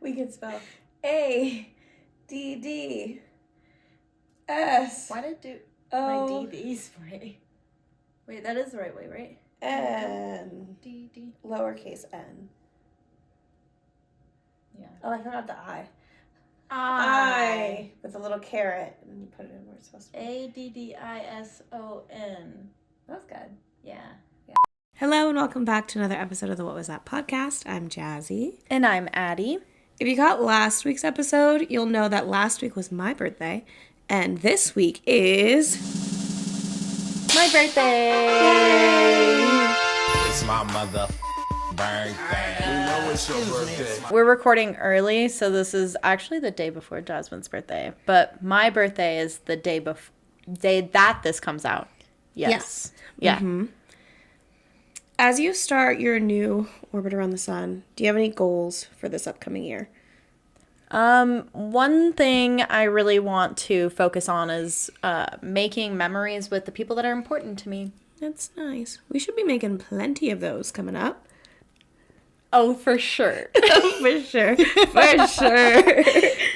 We can spell A-D-D-S. Why did it do my DDs way? Wait, that is the right way, right? N. D. Lowercase n. Yeah. Oh, I forgot the I. I. With a little carrot. And you put it in where it's supposed to be. ADDISON. That's good. Yeah. Hello and welcome back to another episode of the What Was That podcast. I'm Jazzy. And I'm Addi. If you caught last week's episode, you'll know that last week was my birthday. And this week is... my birthday! Yay! It's my mother birthday. We know it's your birthday. We're recording early, so this is actually the day before Jasmine's birthday. But my birthday is the day that this comes out. Yes. Yeah. Mm-hmm. As you start your new orbit around the sun, do you have any goals for this upcoming year? One thing I really want to focus on is making memories with the people that are important to me. That's nice. We should be making plenty of those coming up. Oh, for sure. For sure. For sure.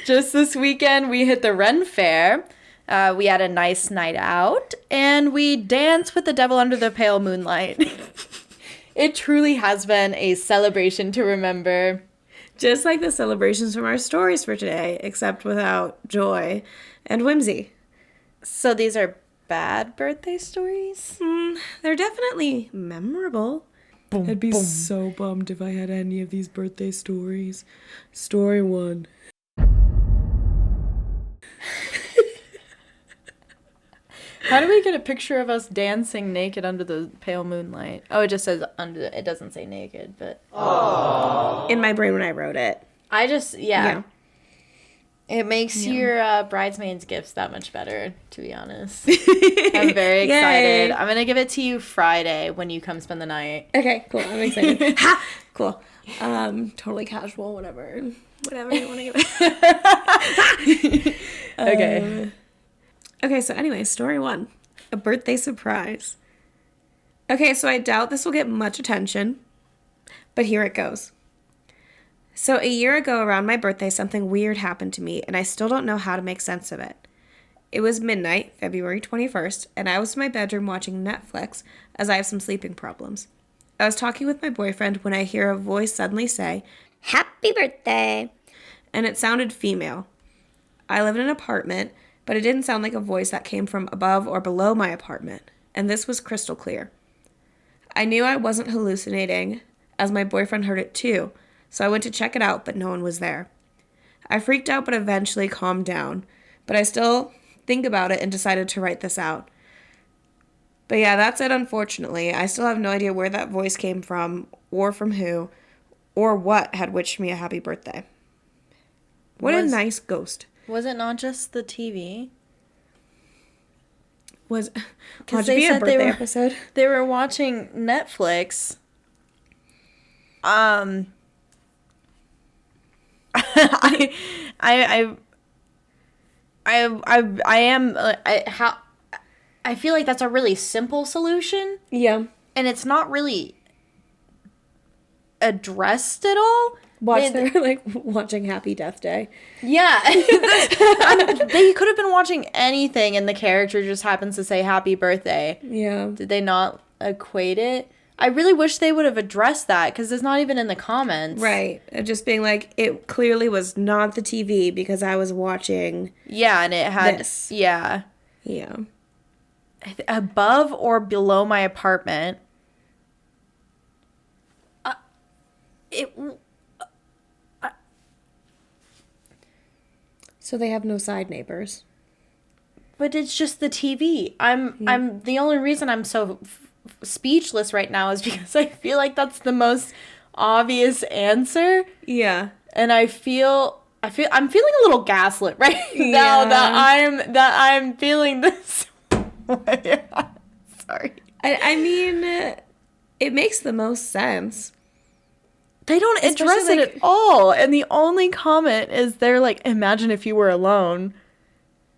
Just this weekend, we hit the Ren Fair. We had a nice night out, and we danced with the devil under the pale moonlight. It truly has been a celebration to remember. Just like the celebrations from our stories for today, except without joy and whimsy. So these are bad birthday stories? They're definitely memorable. Boom, I'd be boom. so bummed if I had any of these birthday stories. Story 1. How do we get a picture of us dancing naked under the pale moonlight? Oh, it just says under. It doesn't say naked, but... Aww. In my brain when I wrote it. I just, yeah. It makes your bridesmaids gifts that much better, to be honest. I'm very excited. I'm going to give it to you Friday when you come spend the night. Okay, cool. I'm excited. Ha! Cool. Totally casual, whatever you want to give it. Okay. Okay, so anyway, story 1. A birthday surprise. Okay, so I doubt this will get much attention, but here it goes. So a year ago around my birthday, something weird happened to me, and I still don't know how to make sense of it. It was midnight, February 21st, and I was in my bedroom watching Netflix as I have some sleeping problems. I was talking with my boyfriend when I hear a voice suddenly say, "Happy birthday!" And it sounded female. I live in an apartment, but it didn't sound like a voice that came from above or below my apartment, and this was crystal clear. I knew I wasn't hallucinating, as my boyfriend heard it too, so I went to check it out, but no one was there. I freaked out but eventually calmed down, but I still think about it and decided to write this out. But yeah, that's it, unfortunately. I still have no idea where that voice came from, or from who, or what had wished me a happy birthday. What a nice ghost. Was it not just the TV? Because they said episode? They were watching Netflix. I feel like that's a really simple solution. Yeah. And it's not really addressed at all. They're like watching Happy Death Day. Yeah. They could have been watching anything and the character just happens to say happy birthday. Yeah. Did they not equate it? I really wish they would have addressed that because it's not even in the comments. Right. Just being like, it clearly was not the TV because I was watching. Yeah, and it had this. Yeah. Yeah. Above or below my apartment. So they have no side neighbors. But it's just the TV. I'm the only reason I'm so speechless right now is because I feel like that's the most obvious answer. Yeah. And I'm feeling a little gaslit right now that I'm feeling this way. Sorry. I mean, it makes the most sense. They don't address it at all. And the only comment is they're like, imagine if you were alone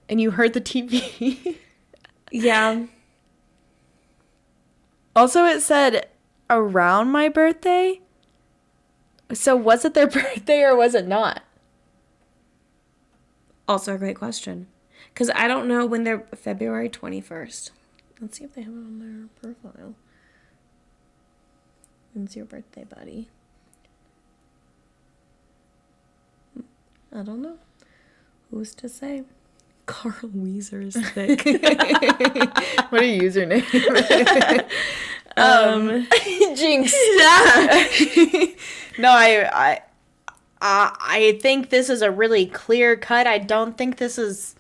and you heard the TV. Yeah. Also, it said around my birthday. So was it their birthday or was it not? Also a great question. Because I don't know when they're February 21st. Let's see if they have it on their profile. When's your birthday, buddy? I don't know. Who's to say? Carl Weezer is thick. What a username. Jinx. Yeah. No, I think this is a really clear cut. I don't think this is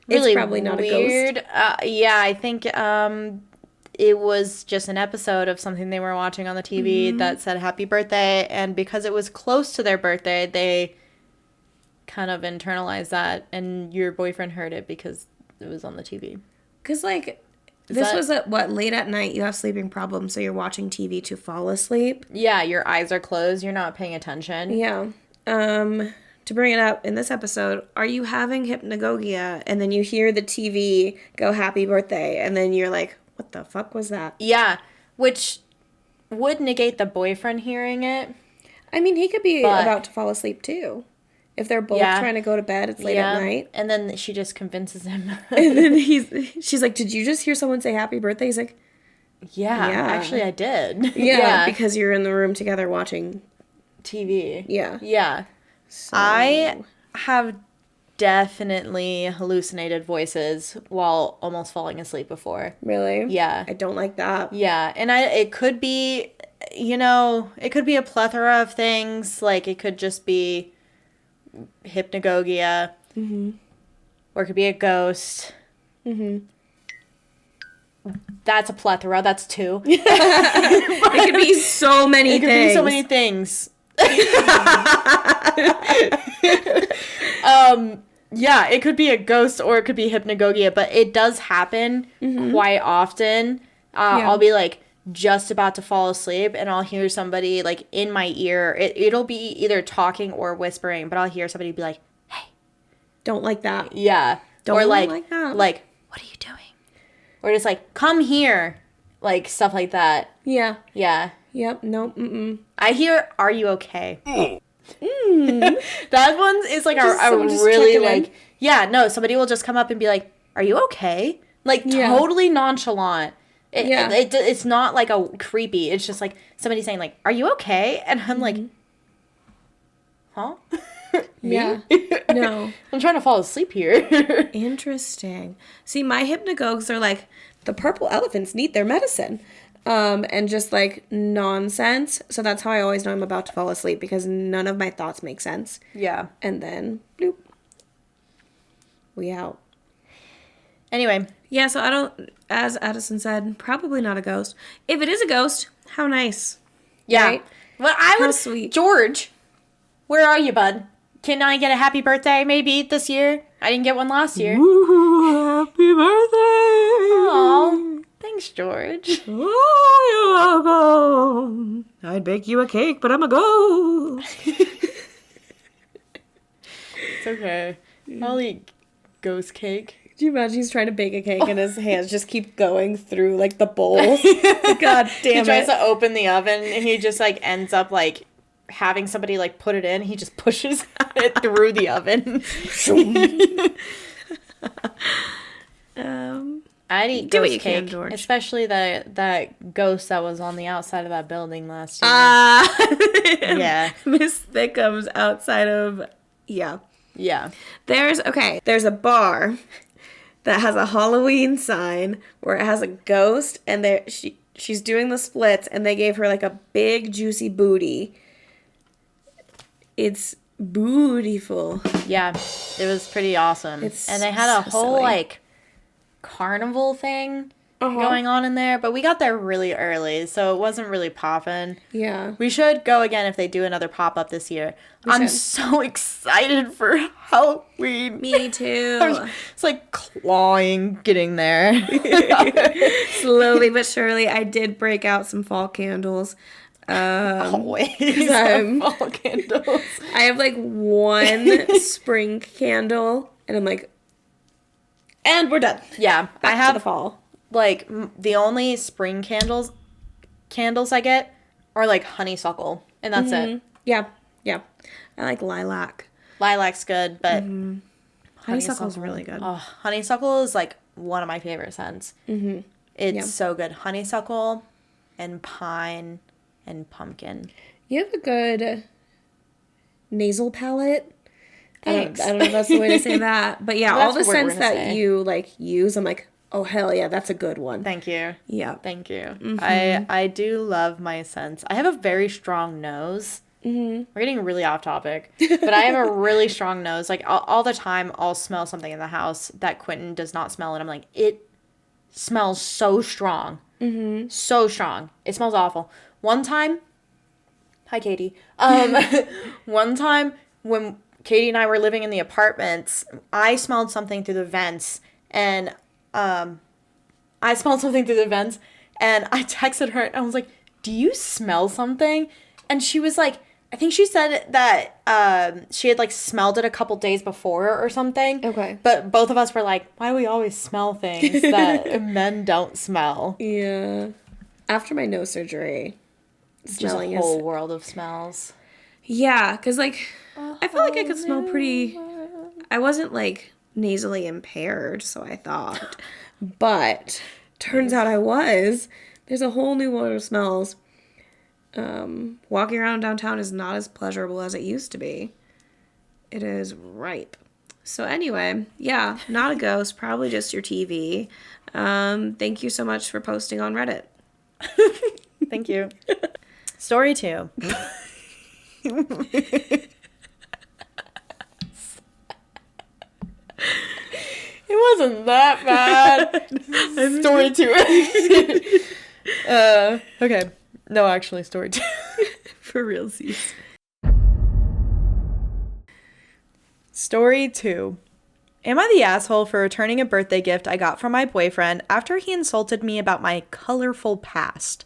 really It's probably not weird. a ghost. Yeah, I think it was just an episode of something they were watching on the TV that said happy birthday, and because it was close to their birthday, they kind of internalized that, and your boyfriend heard it because it was on the TV. Because, like, this was at, late at night, you have sleeping problems, so you're watching TV to fall asleep. Yeah, your eyes are closed, you're not paying attention. Yeah. To bring it up in this episode, are you having hypnagogia and then you hear the TV go happy birthday and then you're like, what the fuck was that? Yeah, which would negate the boyfriend hearing it. I mean, he could be But- about to fall asleep too. If they're both Yeah. trying to go to bed, it's late at night. And then she just convinces him. And then she's like, did you just hear someone say happy birthday? He's like, Yeah, Yeah. actually I did. yeah, because you're in the room together watching. TV. Yeah. Yeah. So, I have definitely hallucinated voices while almost falling asleep before. Really? Yeah. I don't like that. Yeah, and it could be, it could be a plethora of things. Like, it could just be hypnagogia. Mm-hmm. Or it could be a ghost. Mm-hmm. That's a plethora. That's two. It could be so many It could things. be so many things. Yeah, it could be a ghost or it could be hypnagogia, but it does happen quite often. Yeah. I'll be like just about to fall asleep and I'll hear somebody like in my ear. It'll be either talking or whispering, but I'll hear somebody be like, "Hey." Don't like that. Yeah. Don't or like that. what are you doing? Or just like, "Come here." Like stuff like that. Yeah. Yeah. Yep. No. Mm-mm. I hear, "Are you okay?" That one is like a someone just really checking in. like, yeah, no, somebody will just come up and be like, "Are you okay?" Like Yeah. totally nonchalant. Yeah. It's not like a creepy. It's just like somebody saying like, "Are you okay?" And I'm like, huh? Me? Yeah. No. I'm trying to fall asleep here. Interesting. See, my hypnagogues are like, the purple elephants need their medicine. And just like nonsense. So that's how I always know I'm about to fall asleep because none of my thoughts make sense. Yeah. And then, bloop. We out. Anyway, Yeah, so I don't, as Addison said, probably not a ghost. If it is a ghost, how nice. yeah. Right? Well, I How would. sweet. George, where are you, bud? Can I get a happy birthday maybe this year? I didn't get one last year. Ooh, happy birthday. Aw, thanks, George. Oh, you're welcome. I'd bake you a cake, but I'm a ghost. It's okay. I'll eat ghost cake. Could you imagine he's trying to bake a cake and his hands just keep going through like the bowls? God He damn tries it. to open the oven and he just like ends up like having somebody like put it in. He just pushes it through the oven. I'd eat Do what ghost you can, cake, George. especially that ghost that was on the outside of that building last year. Yeah. Miss Thickums outside of, yeah. Yeah. There's a bar that has a Halloween sign where it has a ghost and she's doing the splits and they gave her like a big juicy booty. It's beautiful. Yeah. It was pretty awesome. It's and they had a so whole silly. like carnival thing Uh-huh. going on in there, but we got there really early, so it wasn't really popping. Yeah. We should go again if they do another pop-up this year. I'm should. so excited for Halloween. Me too. It's like clawing getting there. Slowly but surely, I did break out some fall candles. Always I'm- have fall candles. I have like one spring candle, and I'm like, and we're done. Yeah, Back I to have the fall. like the only spring candles I get are like honeysuckle, and that's it. Yeah. Yeah. I like lilac. Lilac's good, but Honeysuckle's really good. Oh, honeysuckle is like one of my favorite scents. Mm-hmm. It's so good. Honeysuckle and pine and pumpkin. You have a good nasal palette. Thanks. I don't know if that's the way to say that. But yeah, all the That's what we're scents gonna that say. you like use, I'm like, oh hell yeah, that's a good one. Thank you. Yeah. Thank you. I do love my scents. I have a very strong nose. We're getting really off topic, but I have a really strong nose. Like all the time, I'll smell something in the house that Quentin does not smell, and I'm like, it smells so strong, so strong. It smells awful. One time, hi Katie. One time when Katie and I were living in the apartments, I smelled something through the vents, and I texted her and I was like, "Do you smell something?" And she was like, I think she said that she had like smelled it a couple days before or something. Okay. But both of us were like, why do we always smell things that men don't smell? Yeah. After my nose surgery, smelling Just a whole world of smells. Yeah, because like I felt like I could smell pretty. I wasn't like nasally impaired, so I thought, but turns out I was. There's a whole new world of smells. Walking around downtown is not as pleasurable as it used to be. It is ripe. So anyway, yeah, not a ghost, probably just your TV. Thank you so much for posting on Reddit. Thank you. Story 2. It wasn't that bad. Story 2. Okay. No, actually, story 2. For realsies. Story 2. Am I the asshole for returning a birthday gift I got from my boyfriend after he insulted me about my colorful past?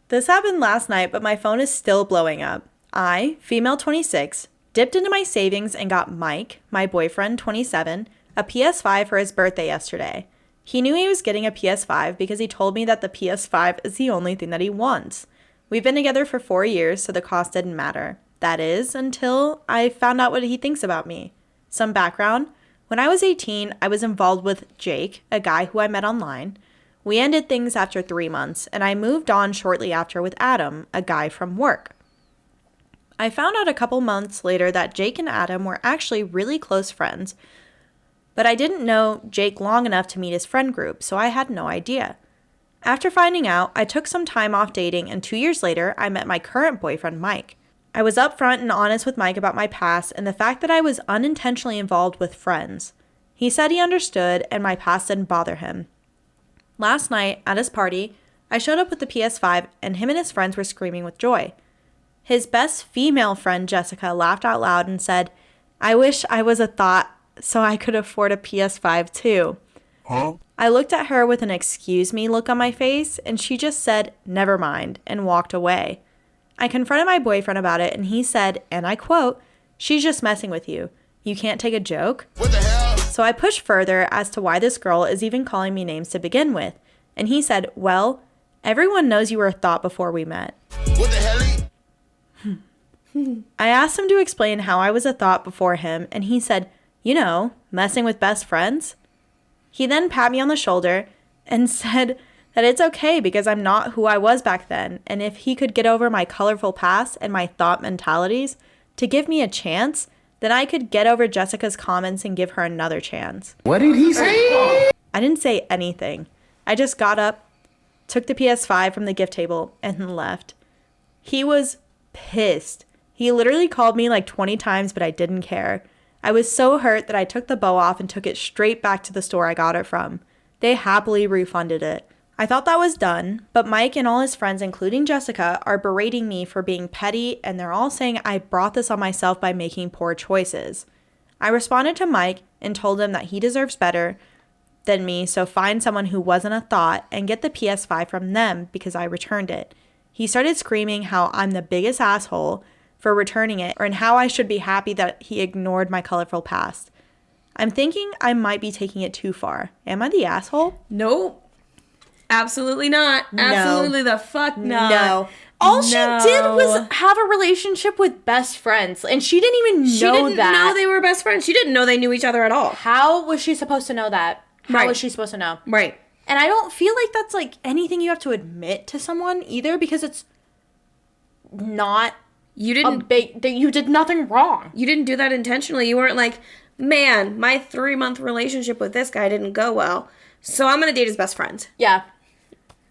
This happened last night, but my phone is still blowing up. I, female 26, dipped into my savings and got Mike, my boyfriend 27, a PS5 for his birthday yesterday. He knew he was getting a PS5 because he told me that the PS5 is the only thing that he wants. We've been together for 4 years, so the cost didn't matter. That is, until I found out what he thinks about me. Some background. When I was 18, I was involved with Jake, a guy who I met online. We ended things after 3 months, and I moved on shortly after with Adam, a guy from work. I found out a couple months later that Jake and Adam were actually really close friends, but I didn't know Jake long enough to meet his friend group, so I had no idea. After finding out, I took some time off dating, and 2 years later, I met my current boyfriend, Mike. I was upfront and honest with Mike about my past and the fact that I was unintentionally involved with friends. He said he understood, and my past didn't bother him. Last night, at his party, I showed up with the PS5, and him and his friends were screaming with joy. His best female friend, Jessica, laughed out loud and said, "I wish I was a thought so I could afford a PS5 too." Huh? I looked at her with an excuse me look on my face, and she just said, "Never mind," and walked away. I confronted my boyfriend about it, and he said, and I quote, "She's just messing with you. You can't take a joke?" What the hell? So I pushed further as to why this girl is even calling me names to begin with, and he said, "Well, everyone knows you were a thought before we met." What the hell? I asked him to explain how I was a thought before him, and he said, "You know, messing with best friends." He then pat me on the shoulder and said that it's okay because I'm not who I was back then, and if he could get over my colorful past and my thought mentalities to give me a chance, then I could get over Jessica's comments and give her another chance. What did he say? I didn't say anything. I just got up, took the PS5 from the gift table, and left. He was pissed. He literally called me like 20 times, but I didn't care. I was so hurt that I took the bow off and took it straight back to the store I got it from. They happily refunded it. I thought that was done, but Mike and all his friends, including Jessica, are berating me for being petty, and they're all saying I brought this on myself by making poor choices. I responded to Mike and told him that he deserves better than me, so find someone who wasn't a thought and get the PS5 from them because I returned it. He started screaming how I'm the biggest asshole for returning it, and how I should be happy that he ignored my colorful past. I'm thinking I might be taking it too far. Am I the asshole? Nope. Absolutely not. No. Absolutely the fuck not. No. All she did was have a relationship with best friends, and she didn't even know that. She didn't know they were best friends. She didn't know they knew each other at all. How was she supposed to know that? How was she supposed to know? Right. And I don't feel like that's, like, anything you have to admit to someone either, because it's not you did nothing wrong. You didn't do that intentionally. You weren't like, man, my 3-month relationship with this guy didn't go well, so I'm going to date his best friend. Yeah.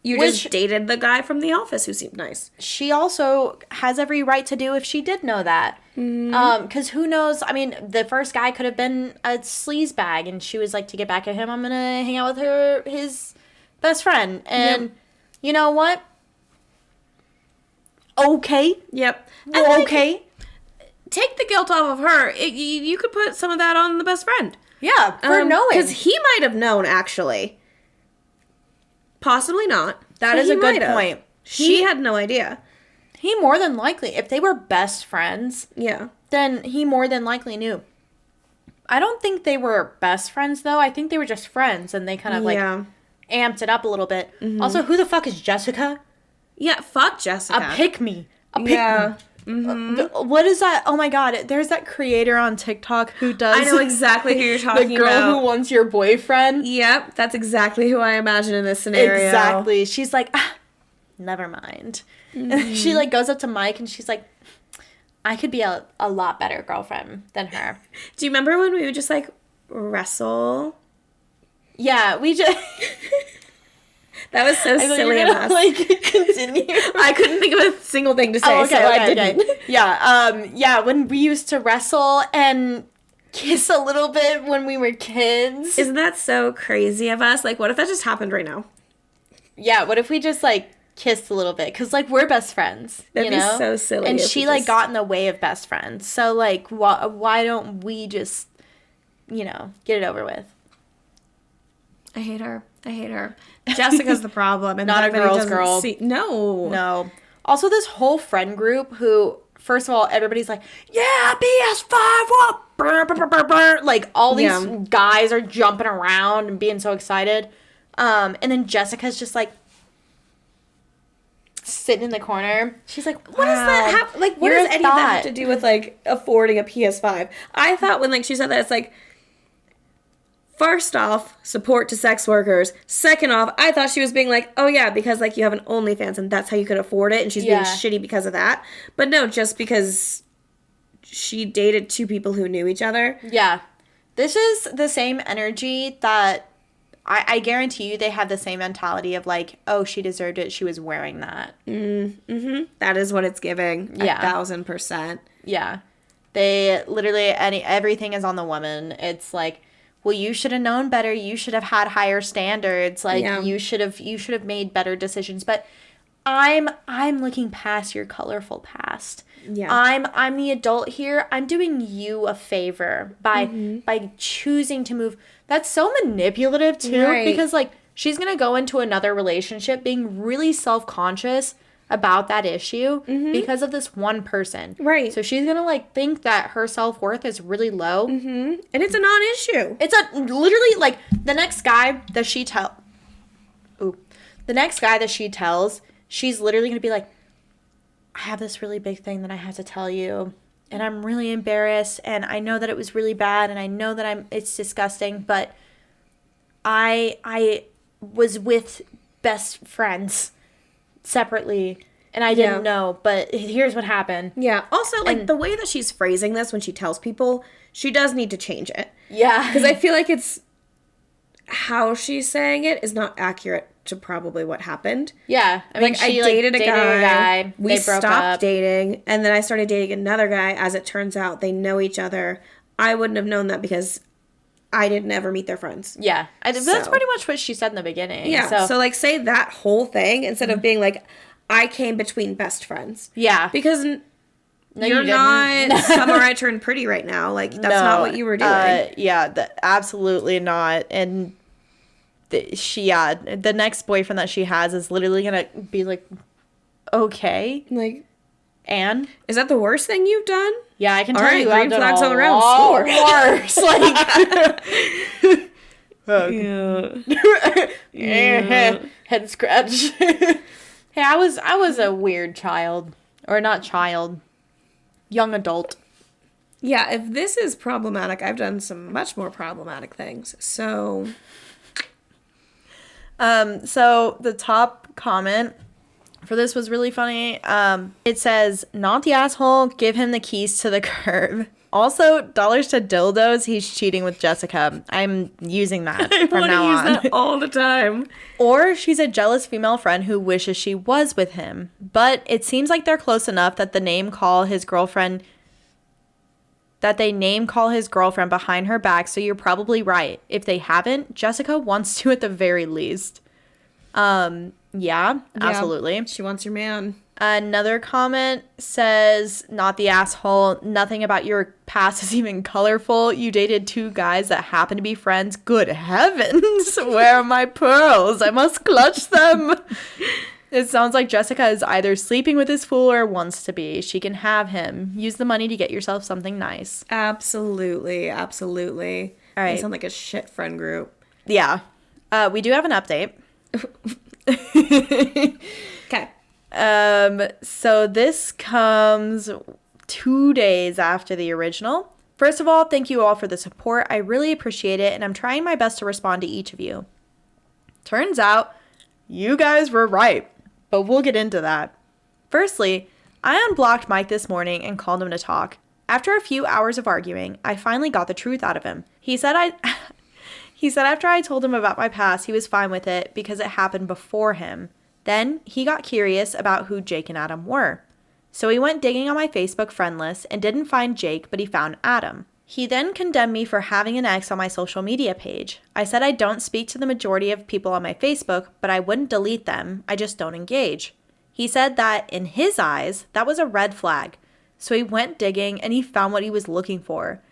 You just dated the guy from The Office who seemed nice. She also has every right to do if she did know that. Because who knows? I mean, the first guy could have been a sleazebag, and she was like, to get back at him, I'm going to hang out with his best friend. And you know what? Okay. Yep. Okay. Take the guilt off of her. You could put some of that on the best friend. Yeah, for knowing. Because he might have known, actually. Possibly not. That is a good point. She had no idea. He more than likely, if they were best friends, then he more than likely knew. I don't think they were best friends, though. I think they were just friends, and they kind of, like, amped it up a little bit. Also, who the fuck is Jessica? Yeah, fuck Jessica. A pick-me. What is that? Oh, my God. There's that creator on TikTok who does... I know exactly who you're talking about. The girl who wants your boyfriend. Yep, that's exactly who I imagine in this scenario. Exactly. She's like, never mind. And she, like, goes up to Mike, and she's like, I could be a lot better girlfriend than her. Do you remember when we would just, like, wrestle? Yeah, we just... That was so silly of us. Like, continue. I couldn't think of a single thing to say, I didn't. Okay. Yeah, when we used to wrestle and kiss a little bit when we were kids. Isn't that so crazy of us? Like, what if that just happened right now? Yeah, what if we just, like, kissed a little bit? Because, like, we're best friends, That'd you know? be so silly. And she, like, got in the way of best friends. So, like, why don't we just, you know, get it over with? I hate her. Jessica's the problem. And not a girl's girl. No. Also, this whole friend group who, first of all, everybody's like, yeah, PS5, what? Brr, brr, brr, brr. Like, all these guys are jumping around and being so excited. And then Jessica's just, like, sitting in the corner. She's like, what does that have? Like, what does any of that have to do with, like, affording a PS5? I thought when, like, she said that, it's like, first off, support to sex workers. Second off, I thought she was being like, oh yeah, because, like, you have an OnlyFans and that's how you could afford it, and she's being shitty because of that. But no, just because she dated 2 people who knew each other. Yeah. This is the same energy that I guarantee you they have the same mentality of, like, oh, she deserved it. She was wearing that. Mm-hmm. That is what it's giving. 1,000%. Yeah. They literally, everything is on the woman. It's like, well, you should have known better. You should have had higher standards. Like, you should have made better decisions. But I'm looking past your colorful past. Yeah. I'm the adult here. I'm doing you a favor by choosing to move. That's so manipulative too, because, like, she's gonna go into another relationship being really self-conscious about that issue because of this one person. Right. So she's gonna, like, think that her self-worth is really low. And it's a non-issue. It's literally, like, the next guy that she tells, she's literally gonna be like, I have this really big thing that I have to tell you, and I'm really embarrassed, and I know that it was really bad, and I know that it's disgusting, but I was with best friends separately, and I didn't know, but here's what happened. Yeah. Also, like, the way that she's phrasing this when she tells people, she does need to change it. Yeah. Because I feel like it's how she's saying it is not accurate to probably what happened. Yeah. I mean, like, I dated a guy. We stopped dating, and then I started dating another guy. As it turns out, they know each other. I wouldn't have known that because I didn't ever meet their friends. Yeah. That's pretty much what she said in the beginning. Yeah. So, like, say that whole thing instead of being like, I came between best friends. Yeah. Because you're not Summer I Turned Pretty right now. Like, that's not what you were doing. Absolutely not. And the next boyfriend that she has is literally gonna be like, okay, like, and is that the worst thing you've done? Yeah, I can tell you, green flags all around. Score. Worse, like, yeah. Head scratch. Hey, I was a weird child. Or not child. Young adult. Yeah, if this is problematic, I've done some much more problematic things. So the top comment for this was really funny. It says, not the asshole, give him the keys to the curb. Also, dollars to dildos, he's cheating with Jessica. I'm using that from now on. I use that all the time. Or she's a jealous female friend who wishes she was with him. But it seems like they're close enough that they name call his girlfriend behind her back, so you're probably right. If they haven't, Jessica wants to at the very least. Yeah, absolutely. She wants your man. Another comment says, not the asshole. Nothing about your past is even colorful. You dated 2 guys that happen to be friends. Good heavens. Where are my pearls? I must clutch them. It sounds like Jessica is either sleeping with this fool or wants to be. She can have him. Use the money to get yourself something nice. Absolutely. Absolutely. All right. They sound like a shit friend group. Yeah. We do have an update. Okay. So this comes 2 days after the original. First of all, thank you all for the support. I really appreciate it, and I'm trying my best to respond to each of you. Turns out, you guys were right, but we'll get into that. Firstly, I unblocked Mike this morning and called him to talk. After a few hours of arguing, I finally got the truth out of him. He said after I told him about my past, he was fine with it because it happened before him. Then he got curious about who Jake and Adam were. So he went digging on my Facebook friend list and didn't find Jake, but he found Adam. He then condemned me for having an ex on my social media page. I said I don't speak to the majority of people on my Facebook, but I wouldn't delete them. I just don't engage. He said that, in his eyes, that was a red flag. So he went digging and he found what he was looking for.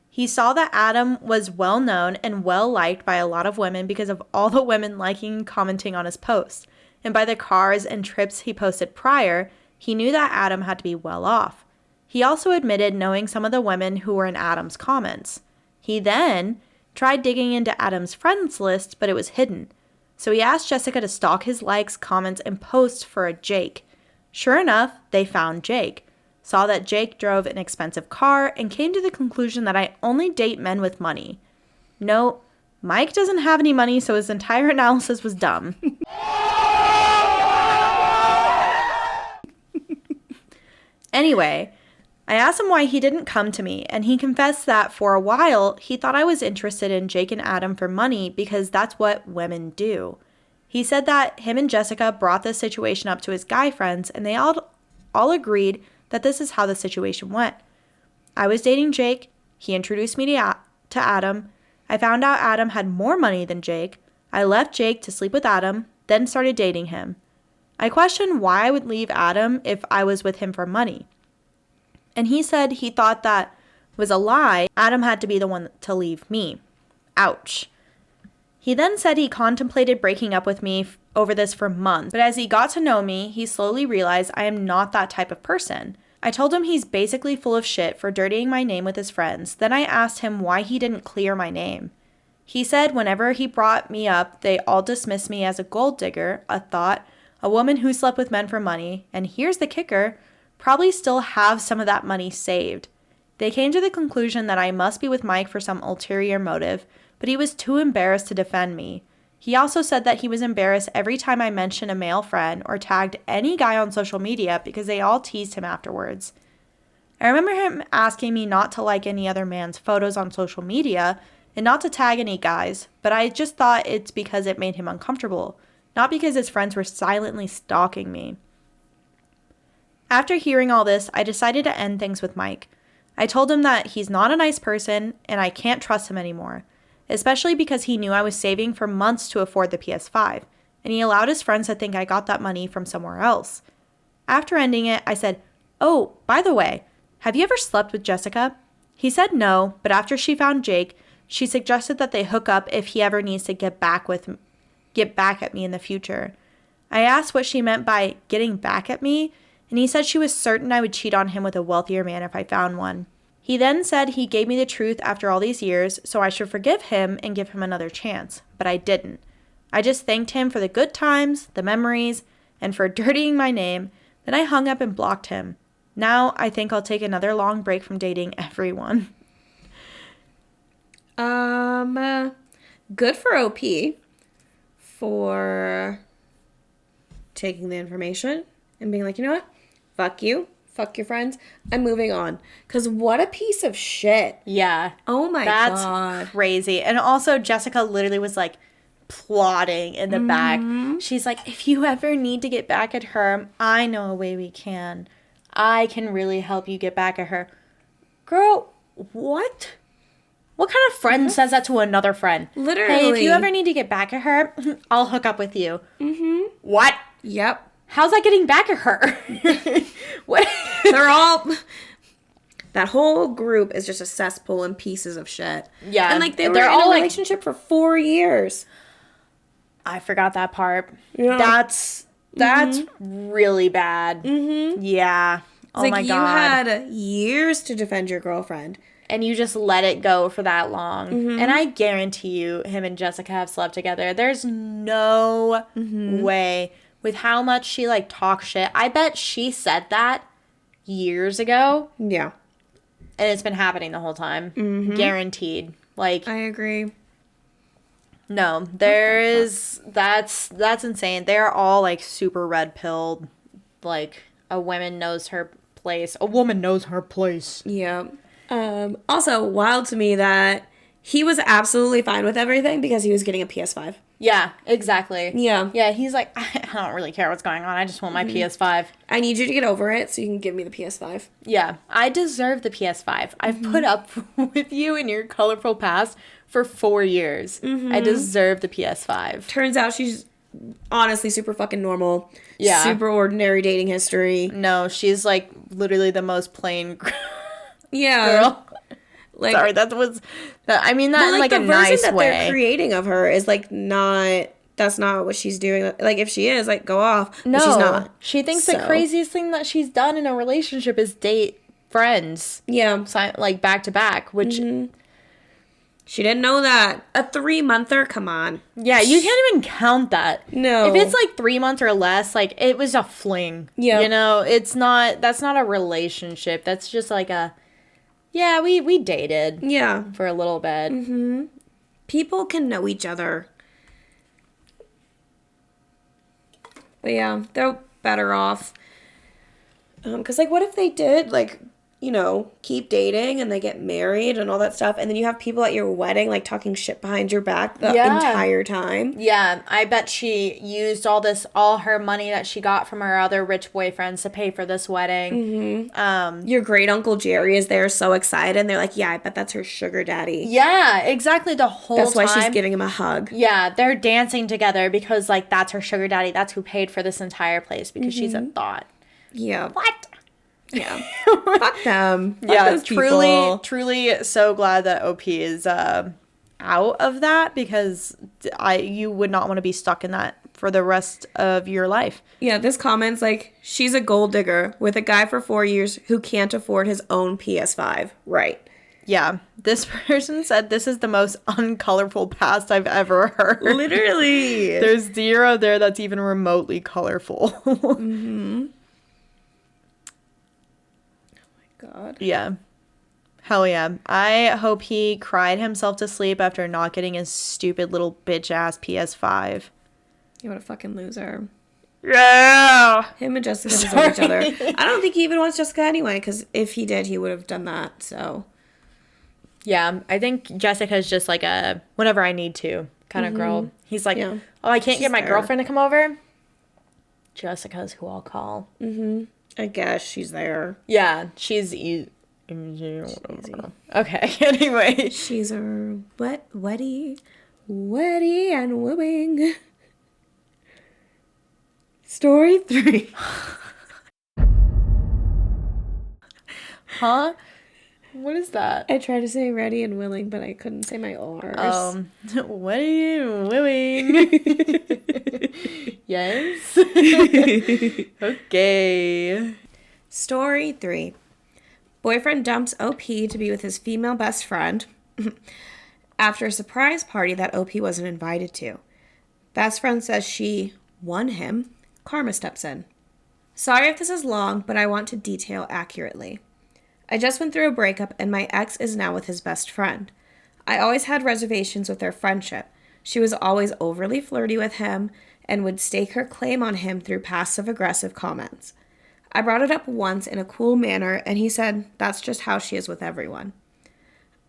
He saw that Adam was well known and well liked by a lot of women because of all the women liking and commenting on his posts. And by the cars and trips he posted prior, he knew that Adam had to be well off. He also admitted knowing some of the women who were in Adam's comments. He then tried digging into Adam's friends list, but it was hidden. So he asked Jessica to stalk his likes, comments, and posts for a Jake. Sure enough, they found Jake. Saw that Jake drove an expensive car and came to the conclusion that I only date men with money. No, Mike doesn't have any money, so his entire analysis was dumb. Anyway, I asked him why he didn't come to me, and he confessed that for a while he thought I was interested in Jake and Adam for money because that's what women do. He said that him and Jessica brought this situation up to his guy friends, and they all agreed that this is how the situation went. I was dating Jake. He introduced me to Adam. I found out Adam had more money than Jake. I left Jake to sleep with Adam, then started dating him. I questioned why I would leave Adam if I was with him for money. And he said he thought that was a lie. Adam had to be the one to leave me. Ouch. He then said he contemplated breaking up with me over this for months, but as he got to know me, he slowly realized I am not that type of person. I told him he's basically full of shit for dirtying my name with his friends. Then I asked him why he didn't clear my name. He said whenever he brought me up, they all dismissed me as a gold digger, a thought, a woman who slept with men for money, and here's the kicker, probably still have some of that money saved. They came to the conclusion that I must be with Mike for some ulterior motive, but he was too embarrassed to defend me. He also said that he was embarrassed every time I mentioned a male friend or tagged any guy on social media because they all teased him afterwards. I remember him asking me not to like any other man's photos on social media and not to tag any guys, but I just thought it's because it made him uncomfortable, not because his friends were silently stalking me. After hearing all this, I decided to end things with Mike. I told him that he's not a nice person and I can't trust him anymore, especially because he knew I was saving for months to afford the PS5, and he allowed his friends to think I got that money from somewhere else. After ending it, I said, "Oh, by the way, have you ever slept with Jessica?" He said no, but after she found Jake, she suggested that they hook up if he ever needs to get back at me in the future. I asked what she meant by getting back at me, and he said she was certain I would cheat on him with a wealthier man if I found one. He then said he gave me the truth after all these years, so I should forgive him and give him another chance, but I didn't. I just thanked him for the good times, the memories, and for dirtying my name. Then I hung up and blocked him. Now I think I'll take another long break from dating everyone. Good for OP for taking the information and being like, you know what? Fuck you. Fuck your friends. I'm moving on. Because what a piece of shit. Yeah. Oh my God. God. That's crazy. And also, Jessica literally was like plotting in the back. She's like, if you ever need to get back at her, I know a way we can. I can really help you get back at her. Girl, what? What kind of friend says that to another friend? Literally. Hey, if you ever need to get back at her, I'll hook up with you. What? Yep. How's that getting back at her? What? They're all... That whole group is just a cesspool and pieces of shit. Yeah. And, like, they're in all a relationship for 4 years. I forgot that part. Yeah. That's really bad. Yeah. Oh It's my like, God. you had years to defend your girlfriend. And you just let it go for that long. And I guarantee you, him and Jessica have slept together. There's no way. With how much she, like, talks shit. I bet she said that years ago. Yeah. And it's been happening the whole time. Guaranteed. Like, I agree. no, that's insane. They're all, like, super red-pilled. Like, a woman knows her place. A woman knows her place. Yeah. Also, wild to me that he was absolutely fine with everything because he was getting a PS5. Yeah, exactly. Yeah. Yeah, he's like, I don't really care what's going on. I just want my PS5. I need you to get over it so you can give me the PS5. Yeah, I deserve the PS5. I've put up with you in your colorful past for 4 years. I deserve the PS5. Turns out she's honestly super fucking normal. Yeah. Super ordinary dating history. No, she's like literally the most plain Yeah. girl. Like, Sorry, that was... I mean that but, in like the a version nice that way. they're creating of her is like not... That's not what she's doing. Like, if she is, like, go off. No, But she's not. she thinks the So. craziest thing that she's done in a relationship is date friends. Yeah. Like back to back, which... She didn't know that. A 3-monther? Come on. Yeah, you can't even count that. No. If it's like 3 months or less, like it was a fling. Yeah. You know, it's not, that's not a relationship. That's just like a, yeah, we dated Yeah. for a little bit. People can know each other. But yeah, they're better off. Because, like, what if they did, like, you know, keep dating and they get married and all that stuff, and then you have people at your wedding, like, talking shit behind your back the Yeah. entire time? Yeah, I bet she used all her money that she got from her other rich boyfriends to pay for this wedding. Your great uncle Jerry is there so excited, and they're like, yeah, I bet that's her sugar daddy. Yeah, exactly, the whole That's time. why she's giving him a hug. Yeah, they're dancing together because, like, that's her sugar daddy. That's who paid for this entire place because she's a thought. Yeah. What? Yeah. Fuck them. Fuck Yeah, those truly so glad that OP is out of that because you would not want to be stuck in that for the rest of your life. Yeah, this comment's like, she's a gold digger with a guy for 4 years who can't afford his own PS5. Right. Yeah, this person said this is the most uncolorful past I've ever heard. Literally. There's zero there that's even remotely colorful. God. Yeah. Hell yeah. I hope he cried himself to sleep after not getting his stupid little bitch ass PS5. You what a fucking loser. Yeah. Him and Jessica deserve each other. I don't think he even wants Jessica anyway, because if he did, he would have done that, so. Yeah, I think Jessica's just like a whenever I need to kind of girl. He's like, Yeah. oh, I can't She's get my there. girlfriend to come over. Jessica's who I'll call. I guess she's there. Yeah, she's easy. Okay, anyway. She's a wetty and wooing. Story 3. Huh? What is that? I tried to say ready and willing, but I couldn't say my R's. What are you willing? Yes. Okay. Story 3. Boyfriend dumps OP to be with his female best friend after a surprise party that OP wasn't invited to. Best friend says she won him Karma steps in. Sorry if this is long, but I want to detail accurately. I just went through a breakup and my ex is now with his best friend. I always had reservations with their friendship. She was always overly flirty with him and would stake her claim on him through passive-aggressive comments. I brought it up once in a cool manner and he said that's just how she is with everyone.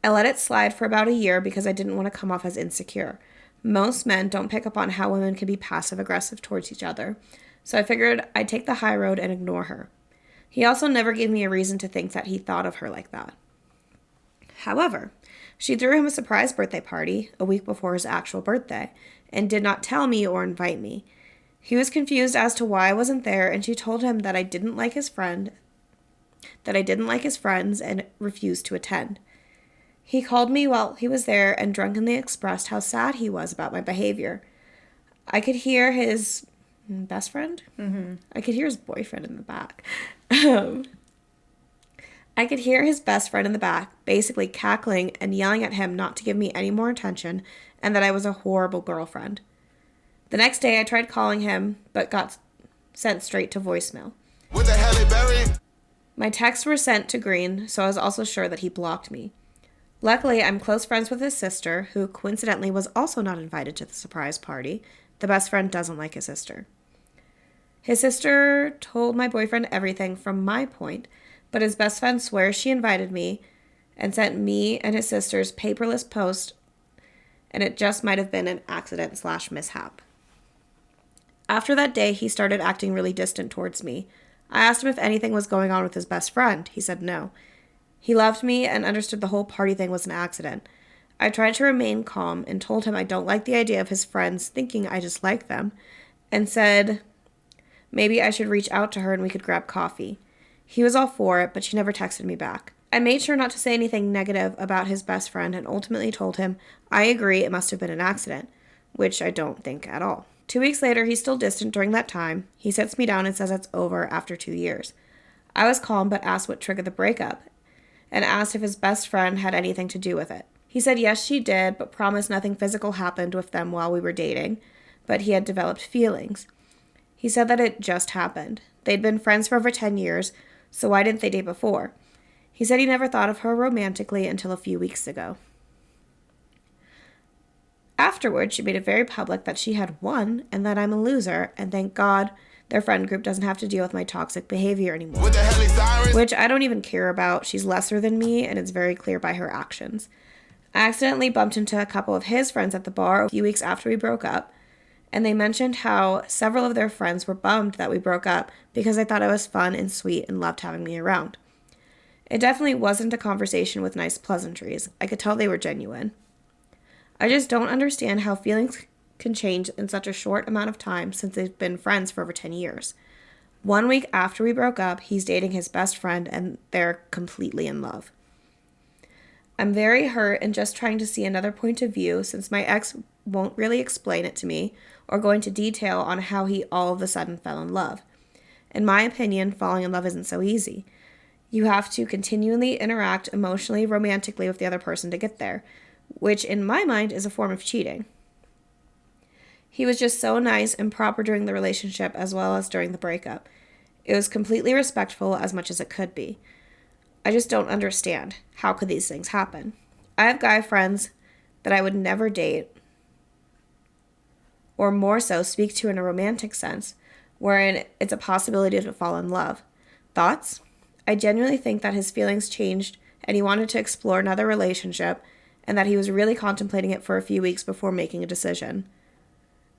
I let it slide for about a year because I didn't want to come off as insecure. Most men don't pick up on how women can be passive-aggressive towards each other, so I figured I'd take the high road and ignore her. He also never gave me a reason to think that he thought of her like that. However, she threw him a surprise birthday party a week before his actual birthday and did not tell me or invite me. He was confused as to why I wasn't there, and she told him that I didn't like his friends and refused to attend. He called me while he was there and drunkenly expressed how sad he was about my behavior. I could hear his best friend? Mm-hmm. I could hear his boyfriend in the back. I could hear his best friend in the back basically cackling and yelling at him not to give me any more attention and that I was a horrible girlfriend. The next day I tried calling him but got sent straight to voicemail. What the hell, Barry? My texts were sent to green, so I was also sure that he blocked me. Luckily, I'm close friends with his sister, who coincidentally was also not invited to the surprise party. The best friend doesn't like his sister. His sister told my boyfriend everything from my point, but his best friend swears she invited me and sent me and his sister's paperless post, and it just might have been an accident/mishap. After that day, he started acting really distant towards me. I asked him if anything was going on with his best friend. He said no. He loved me and understood the whole party thing was an accident. I tried to remain calm and told him I don't like the idea of his friends thinking I just like them, and said maybe I should reach out to her and we could grab coffee. He was all for it, but she never texted me back. I made sure not to say anything negative about his best friend and ultimately told him I agree it must have been an accident, which I don't think at all. 2 weeks later, he's still distant during that time. He sits me down and says it's over after 2 years. I was calm but asked what triggered the breakup and asked if his best friend had anything to do with it. He said yes, she did, but promised nothing physical happened with them while we were dating, but he had developed feelings. He said that it just happened. They'd been friends for over 10 years, so why didn't they date before? He said he never thought of her romantically until a few weeks ago. Afterwards, she made it very public that she had won and that I'm a loser, and thank God their friend group doesn't have to deal with my toxic behavior anymore. What the hell is Cyrus? Which I don't even care about. She's lesser than me, and it's very clear by her actions. I accidentally bumped into a couple of his friends at the bar a few weeks after we broke up, and they mentioned how several of their friends were bummed that we broke up because they thought I was fun and sweet and loved having me around. It definitely wasn't a conversation with nice pleasantries. I could tell they were genuine. I just don't understand how feelings can change in such a short amount of time since they've been friends for over 10 years. 1 week after we broke up, he's dating his best friend and they're completely in love. I'm very hurt and just trying to see another point of view since my ex won't really explain it to me or go into detail on how he all of a sudden fell in love. In my opinion, falling in love isn't so easy. You have to continually interact emotionally, romantically with the other person to get there, which in my mind is a form of cheating. He was just so nice and proper during the relationship as well as during the breakup. It was completely respectful as much as it could be. I just don't understand. How could these things happen? I have guy friends that I would never date, or more so speak to in a romantic sense, wherein it's a possibility to fall in love. Thoughts? I genuinely think that his feelings changed and he wanted to explore another relationship and that he was really contemplating it for a few weeks before making a decision.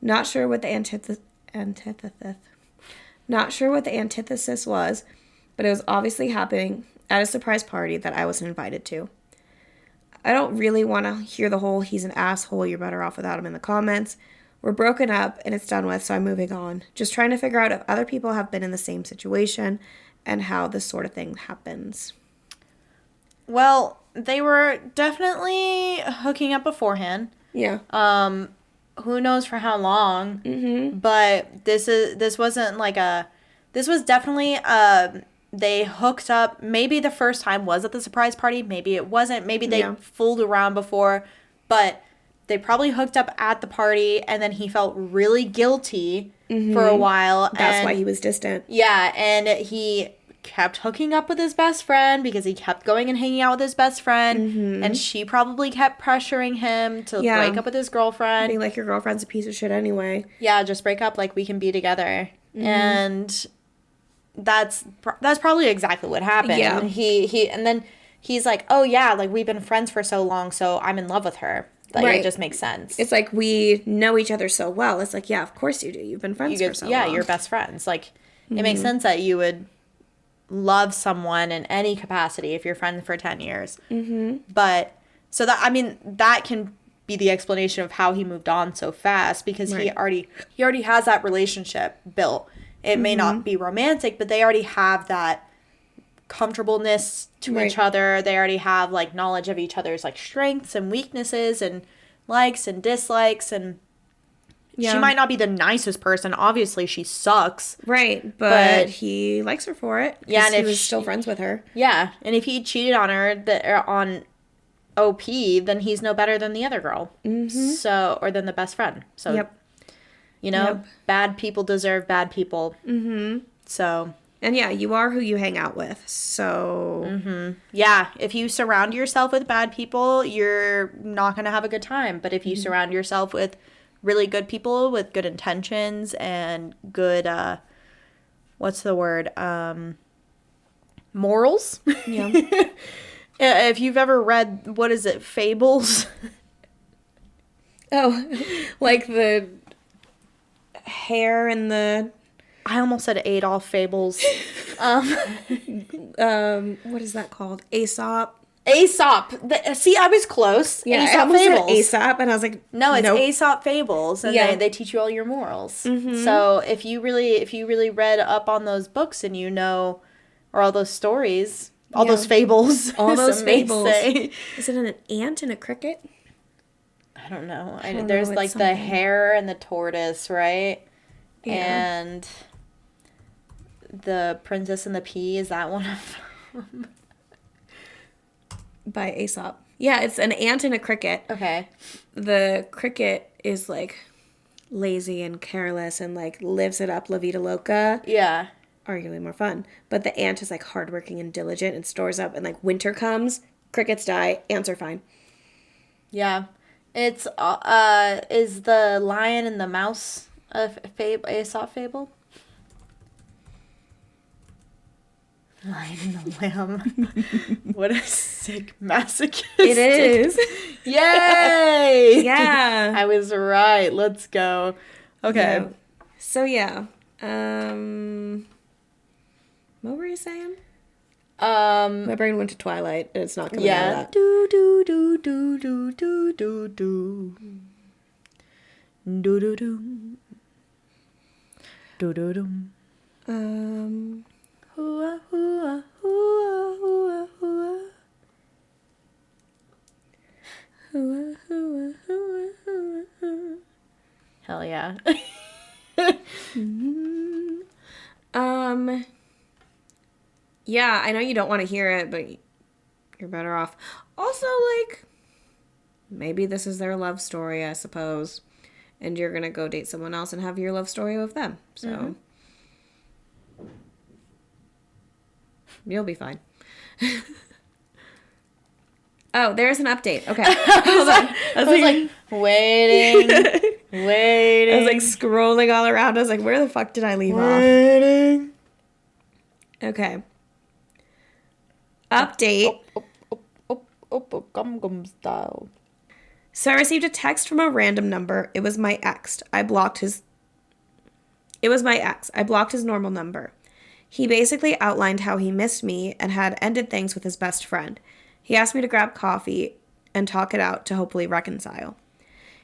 Not sure what the antithesis was, but it was obviously happening at a surprise party that I wasn't invited to. I don't really want to hear the whole he's an asshole, you're better off without him in the comments. We're broken up and it's done with, so I'm moving on. Just trying to figure out if other people have been in the same situation and how this sort of thing happens. Well, they were definitely hooking up beforehand. Yeah. Who knows for how long? Mm-hmm. But this was definitely they hooked up. Maybe the first time was at the surprise party. Maybe it wasn't. Maybe they fooled around before. But they probably hooked up at the party, and then he felt really guilty for a while. That's why he was distant. Yeah, and he kept hooking up with his best friend because he kept going and hanging out with his best friend, and she probably kept pressuring him to break up with his girlfriend. Being like, your girlfriend's a piece of shit anyway. Yeah, just break up, like, we can be together. And that's probably exactly what happened. Yeah. And then he's like, oh yeah, like, we've been friends for so long, so I'm in love with her. Like, Right. it just makes sense. It's like, we know each other so well. It's like, yeah, of course you do. You've been friends for so long. You're best friends. Like, it makes sense that you would love someone in any capacity if you're friends for 10 years. But, so that, I mean, that can be the explanation of how he moved on so fast, because he already has that relationship built. It may not be romantic, but they already have that comfortableness to each other. They already have, like, knowledge of each other's, like, strengths and weaknesses and likes and dislikes, and she might not be the nicest person. Obviously, she sucks. Right, but he likes her for it. Yeah, and he if was still friends with her. Yeah, and if he cheated on her on OP, then he's no better than the other girl. So, or than the best friend. So, you know, bad people deserve bad people. So. And yeah, you are who you hang out with. So. Yeah, if you surround yourself with bad people, you're not going to have a good time. But if you surround yourself with really good people with good intentions and good, what's the word? Morals? Yeah. If you've ever read, what is it, Fables? Oh, like the hair and the... I almost said Adolf Fables. what is that called? Aesop? Aesop. See, I was close. Yeah, Aesop I almost Fables. said Aesop, and I was like, No, it's nope. Aesop Fables, and they teach you all your morals. So if you really read up on those books and you know, or all those stories, all those fables, All those fables. say. Is it an ant and a cricket? I don't know. don't There's know, like it's the something. hare and the tortoise, right? Yeah. And the Princess and the Pea, is that one of them? By Aesop. Yeah, it's an ant and a cricket. Okay. The cricket is like lazy and careless and like lives it up La Vida Loca. Yeah. Arguably more fun. But the ant is like hardworking and diligent and stores up, and like winter comes, crickets die, ants are fine. Yeah. It's is the Lion and the Mouse a Aesop fable? Lion and the Lamb. What a sick masochist. It is. Yay! Yeah. I was right. Let's go. Okay. Yeah. So yeah. What were you saying? My brain went to Twilight, and it's not coming out of that. Do do do do do do do do. Do do do. Do do do. Hooah, hooah, hooah, hooah, hooah. Hooah, hooah, hooah, hooah, hooah. Hell yeah. Yeah, I know you don't want to hear it, but you're better off. Also, like, maybe this is their love story, I suppose. And you're going to go date someone else and have your love story with them. So, you'll be fine. Oh, there's an update. Okay. Hold on. I was like, waiting. I was like scrolling all around. I was like, where the fuck did I leave off? Waiting. Okay. Update. Gum gum style. So I received a text from a random number. It was my ex. I blocked his normal number. He basically outlined how he missed me and had ended things with his best friend. He asked me to grab coffee and talk it out to hopefully reconcile.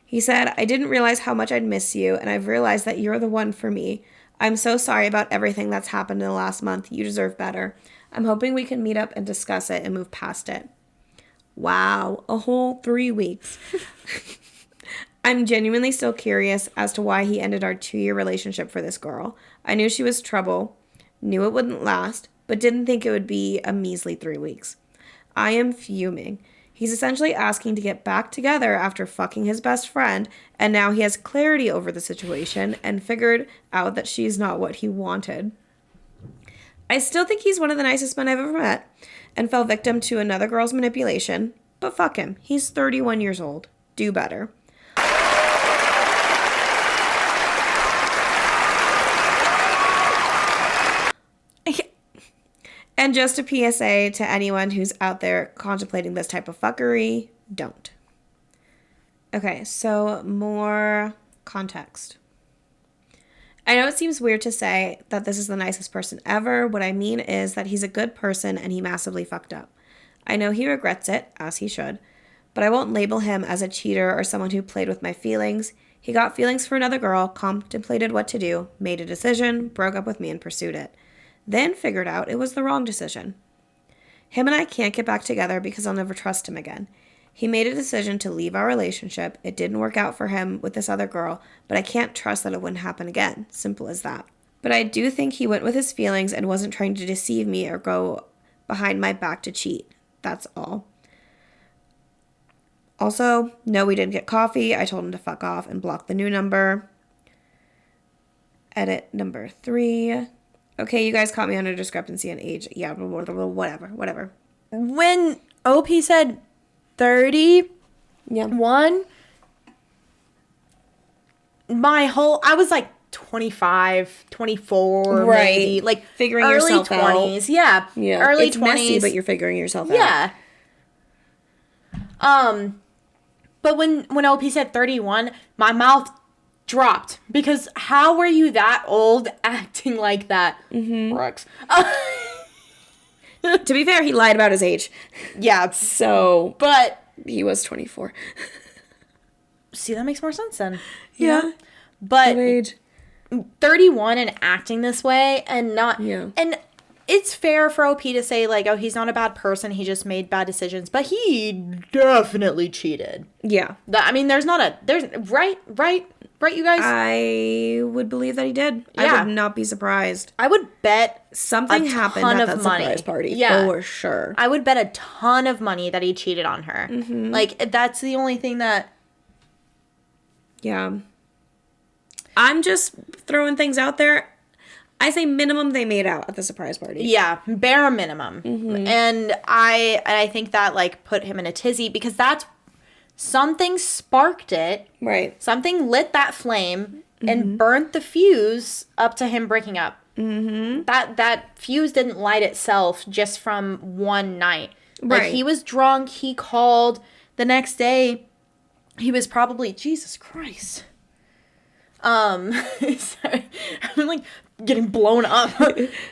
He said, I didn't realize how much I'd miss you, and I've realized that you're the one for me. I'm so sorry about everything that's happened in the last month. You deserve better. I'm hoping we can meet up and discuss it and move past it. Wow, a whole 3 weeks. I'm genuinely still curious as to why he ended our 2-year relationship for this girl. I knew she was trouble, knew it wouldn't last, but didn't think it would be a measly 3 weeks. I am fuming. He's essentially asking to get back together after fucking his best friend, and now he has clarity over the situation and figured out that she's not what he wanted. I still think he's one of the nicest men I've ever met and fell victim to another girl's manipulation, but fuck him. He's 31 years old. Do better. And just a PSA to anyone who's out there contemplating this type of fuckery, don't. Okay, so more context. I know it seems weird to say that this is the nicest person ever. What I mean is that he's a good person and he massively fucked up. I know he regrets it, as he should, but I won't label him as a cheater or someone who played with my feelings. He got feelings for another girl, contemplated what to do, made a decision, broke up with me and pursued it. Then figured out it was the wrong decision. Him and I can't get back together because I'll never trust him again. He made a decision to leave our relationship. It didn't work out for him with this other girl, but I can't trust that it wouldn't happen again. Simple as that. But I do think he went with his feelings and wasn't trying to deceive me or go behind my back to cheat. That's all. Also, no, we didn't get coffee. I told him to fuck off and block the new number. Edit number 3. Okay, you guys caught me on a discrepancy in age. Yeah, whatever. When OP said 31, I was like 25, 24, right. Maybe. Like figuring early yourself 20s. out. Yeah. Early it's 20s. Messy, but you're figuring yourself out. Yeah. But when OP said 31, my mouth dropped because how were you that old acting like that? Rex. To be fair, he lied about his age. Yeah. So, but he was 24. See, that makes more sense then. Yeah. You know? But age. 31 and acting this way and not and it's fair for OP to say like, oh, he's not a bad person, he just made bad decisions, but he definitely cheated. Yeah. I mean, there's right, you guys? I would believe that he did. Yeah. I would not be surprised. I would bet something happened at that surprise party. Yeah. For sure. I would bet a ton of money that he cheated on her. Like, that's the only thing that... Yeah. I'm just throwing things out there. I say minimum they made out at the surprise party. Yeah, bare minimum. And I think that, like, put him in a tizzy because that's... Something sparked it. Right. Something lit that flame and burnt the fuse up to him breaking up. That fuse didn't light itself just from one night. Right. Like, he was drunk. He called the next day. He was probably... Jesus Christ. Sorry. I'm, like, getting blown up.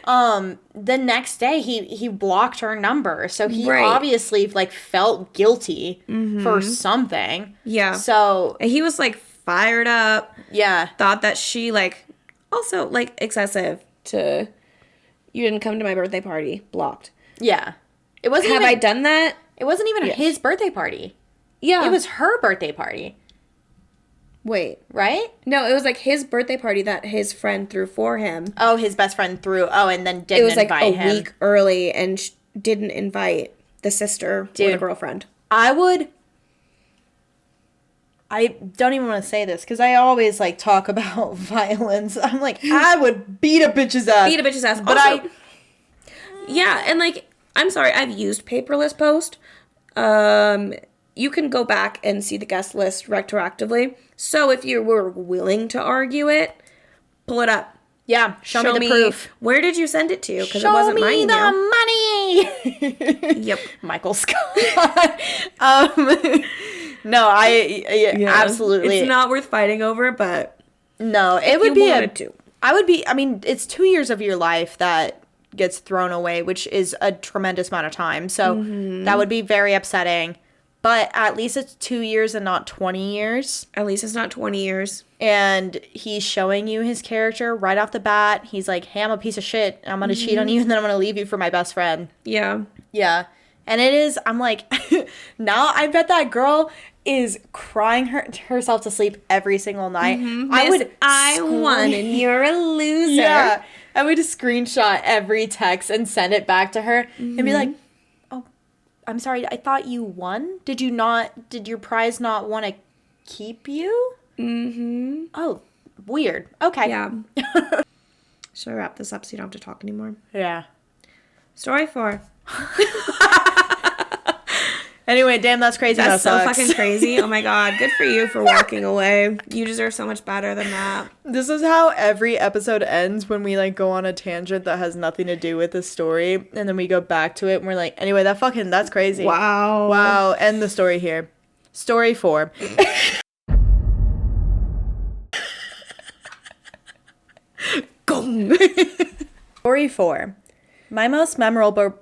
The next day he blocked her number, so he obviously like felt guilty for something. Yeah. So and he was like fired up. Yeah. Thought that she like also like excessive to you didn't come to my birthday party. Blocked. Yeah. It wasn't Have I done that? It wasn't even his birthday party. Yeah. It was her birthday party. Wait. Right? No, it was like his birthday party that his friend threw for him. Oh, his best friend threw. Oh, and then didn't invite him. It was like a week early and didn't invite the sister or the girlfriend. I don't even want to say this because I always like talk about violence. I'm like, I would beat a bitch's ass. But also, yeah, and like, I'm sorry, I've used Paperless Post. You can go back and see the guest list retroactively. So if you were willing to argue it, pull it up. Yeah, show me the proof. Where did you send it to? Because it wasn't mine. Show me the money. Yep. Michael Scott. No, absolutely. It's not worth fighting over, but no, it would be I mean, it's 2 years of your life that gets thrown away, which is a tremendous amount of time. So that would be very upsetting. But at least it's 2 years and not 20 years. At least it's not 20 years. And he's showing you his character right off the bat. He's like, hey, I'm a piece of shit. I'm going to cheat on you and then I'm going to leave you for my best friend. Yeah. Yeah. And it is, I'm like, now I bet that girl is crying herself to sleep every single night. I won and you're a loser. Yeah. I would screenshot every text and send it back to her and be like, I'm sorry, I thought you won? Did your prize not want to keep you? Mm-hmm. Oh, weird. Okay. Yeah. Should I wrap this up so you don't have to talk anymore? Yeah. Story 4. Anyway, damn, that's crazy. That's so sucks. fucking crazy. Oh my god. Good for you for walking away. You deserve so much better than that. This is how every episode ends, when we like go on a tangent that has nothing to do with the story, and then we go back to it and we're like, anyway, that's crazy. Wow. End the story here. Story 4. Gong. Story 4. My most memorable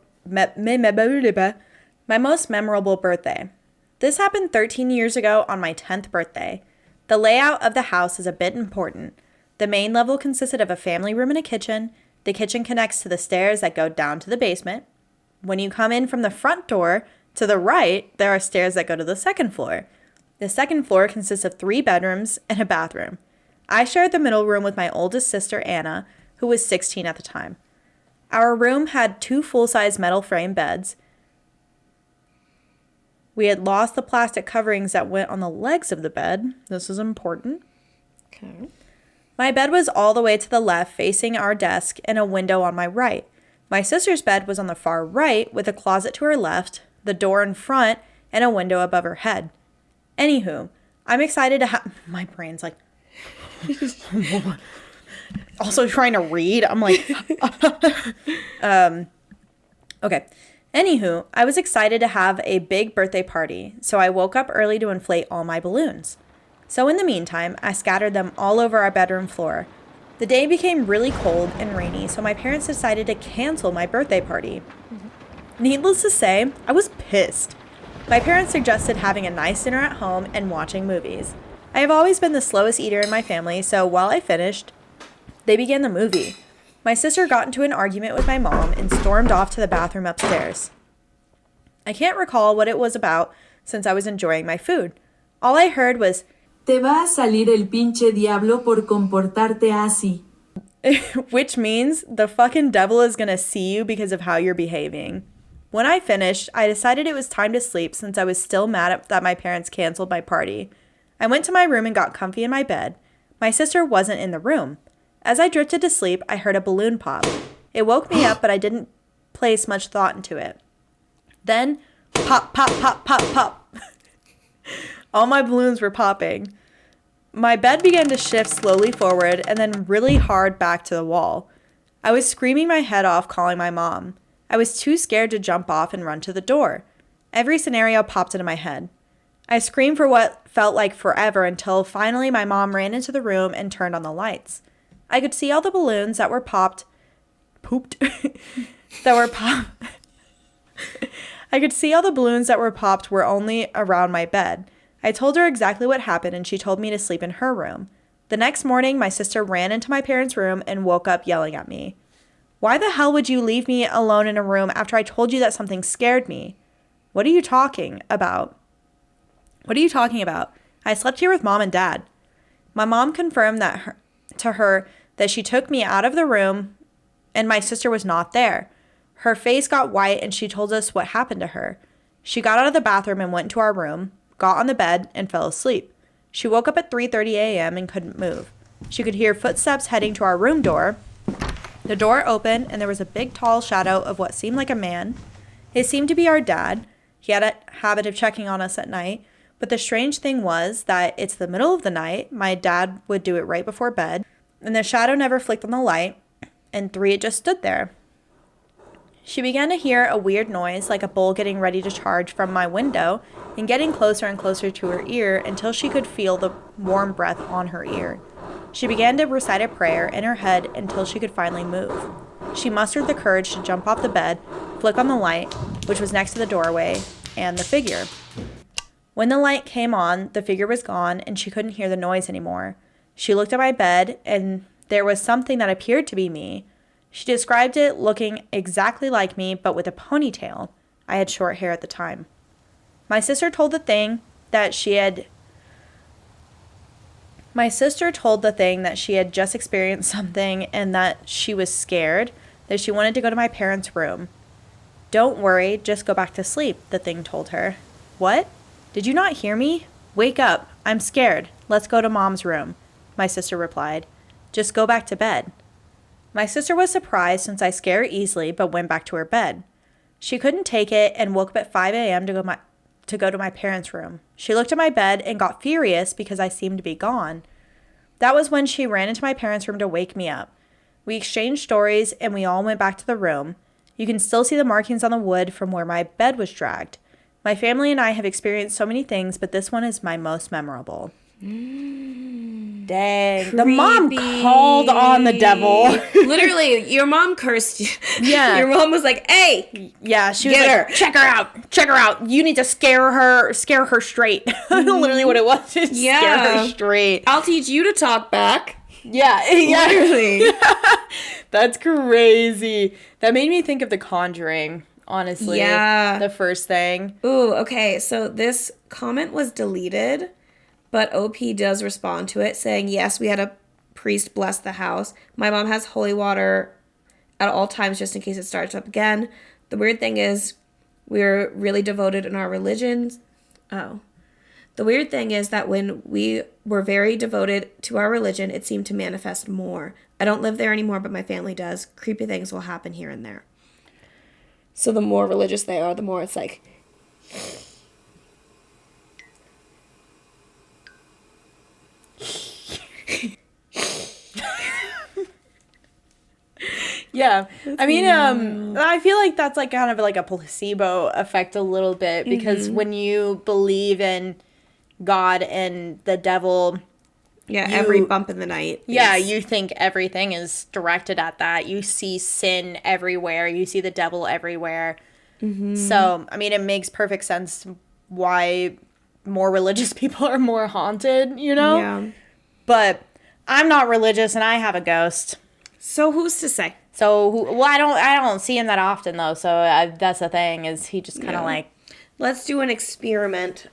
birthday. This happened 13 years ago on my 10th birthday. The layout of the house is a bit important. The main level consisted of a family room and a kitchen. The kitchen connects to the stairs that go down to the basement. When you come in from the front door, to the right, there are stairs that go to the second floor. The second floor consists of 3 bedrooms and a bathroom. I shared the middle room with my oldest sister, Anna, who was 16 at the time. Our room had 2 full-size metal frame beds. We had lost the plastic coverings that went on the legs of the bed. This is important. Okay. My bed was all the way to the left, facing our desk, and a window on my right. My sister's bed was on the far right, with a closet to her left, the door in front, and a window above her head. Anywho, I'm excited to have... My brain's like... also trying to read. I'm like... Okay. Anywho, I was excited to have a big birthday party, so I woke up early to inflate all my balloons. So in the meantime, I scattered them all over our bedroom floor. The day became really cold and rainy, so my parents decided to cancel my birthday party. Needless to say, I was pissed. My parents suggested having a nice dinner at home and watching movies. I have always been the slowest eater in my family, so while I finished, they began the movie. My sister got into an argument with my mom and stormed off to the bathroom upstairs. I can't recall what it was about since I was enjoying my food. All I heard was, Te va a salir el pinche diablo por comportarte así. which means the fucking devil is gonna see you because of how you're behaving. When I finished, I decided it was time to sleep since I was still mad that my parents canceled my party. I went to my room and got comfy in my bed. My sister wasn't in the room. As I drifted to sleep, I heard a balloon pop. It woke me up, but I didn't place much thought into it. Then, pop, pop, pop, pop, pop. All my balloons were popping. My bed began to shift slowly forward and then really hard back to the wall. I was screaming my head off, calling my mom. I was too scared to jump off and run to the door. Every scenario popped into my head. I screamed for what felt like forever until finally my mom ran into the room and turned on the lights. I could see all the balloons that were popped. I could see all the balloons that were popped were only around my bed. I told her exactly what happened and she told me to sleep in her room. The next morning, my sister ran into my parents' room and woke up yelling at me. Why the hell would you leave me alone in a room after I told you that something scared me? What are you talking about? I slept here with mom and dad. My mom confirmed to her that she took me out of the room and my sister was not there. Her face got white and she told us what happened to her. She got out of the bathroom and went into our room, got on the bed, and fell asleep. She woke up at 3:30 a.m. and couldn't move. She could hear footsteps heading to our room door. The door opened and there was a big tall shadow of what seemed like a man. It seemed to be our dad. He had a habit of checking on us at night. But the strange thing was that it's the middle of the night. My dad would do it right before bed. And the shadow never flicked on the light. And 3, it just stood there. She began to hear a weird noise like a bull getting ready to charge from my window and getting closer and closer to her ear until she could feel the warm breath on her ear. She began to recite a prayer in her head until she could finally move. She mustered the courage to jump off the bed, flick on the light, which was next to the doorway, and the figure. When the light came on, the figure was gone and she couldn't hear the noise anymore. She looked at my bed and there was something that appeared to be me. She described it looking exactly like me, but with a ponytail. I had short hair at the time. My sister told the thing that she had just experienced something and that she was scared, that she wanted to go to my parents' room. Don't worry, just go back to sleep, the thing told her. What? Did you not hear me? Wake up. I'm scared. Let's go to Mom's room, my sister replied. Just go back to bed. My sister was surprised since I scare easily, but went back to her bed. She couldn't take it and woke up at 5 a.m. to go to my parents' room. She looked at my bed and got furious because I seemed to be gone. That was when she ran into my parents' room to wake me up. We exchanged stories and we all went back to the room. You can still see the markings on the wood from where my bed was dragged. My family and I have experienced so many things, but this one is my most memorable. Dang. Creepy. The mom called on the devil. Literally, your mom cursed you. Yeah. Your mom was like, hey. Yeah, she was Get like, her. check her out. Check her out. You need to scare her straight. Literally what it was. Scare her straight. I'll teach you to talk back. Yeah. Literally. That's crazy. That made me think of The Conjuring, honestly. Yeah. The first thing. Ooh, okay. So this comment was deleted, but OP does respond to it saying, yes, we had a priest bless the house. My mom has holy water at all times just in case it starts up again. The weird thing is we're really devoted in our religions. Oh. The weird thing is that when we were very devoted to our religion, it seemed to manifest more. I don't live there anymore, but my family does. Creepy things will happen here and there. So the more religious they are, the more it's like... Yeah. I mean, I feel like that's like kind of like a placebo effect a little bit because when you believe in God and the devil, every bump in the night. You think everything is directed at that. You see sin everywhere. You see the devil everywhere. So, I mean, it makes perfect sense why more religious people are more haunted, you know? Yeah. But I'm not religious and I have a ghost. So who's to say? So, I don't see him that often though. So that's the thing is he just kind of like. Let's do an experiment.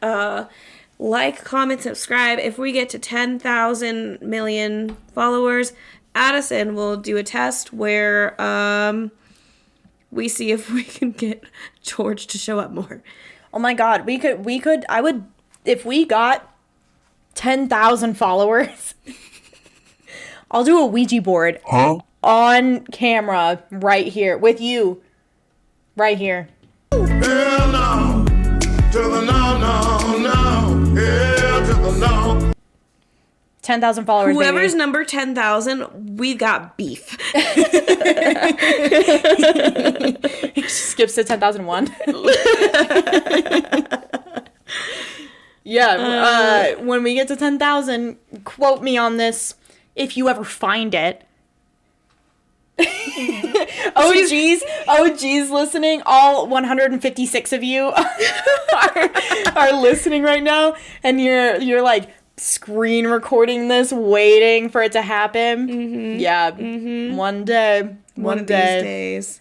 Like, comment, subscribe. If we get to 10,000 million followers, Addison will do a test where we see if we can get George to show up more. Oh my God, I would, if we got 10,000 followers, I'll do a Ouija board on camera right here with you, right here. Hell no, to the no, no, no, hell to the no. 10,000 followers, Whoever's baby. number 10,000, we've got beef. Skips to 10,001. Yeah, when we get to 10,000, quote me on this if you ever find it. OGs listening, all 156 of you are listening right now, and you're like screen recording this, waiting for it to happen. Mm-hmm. Yeah, mm-hmm. One day, One of these days.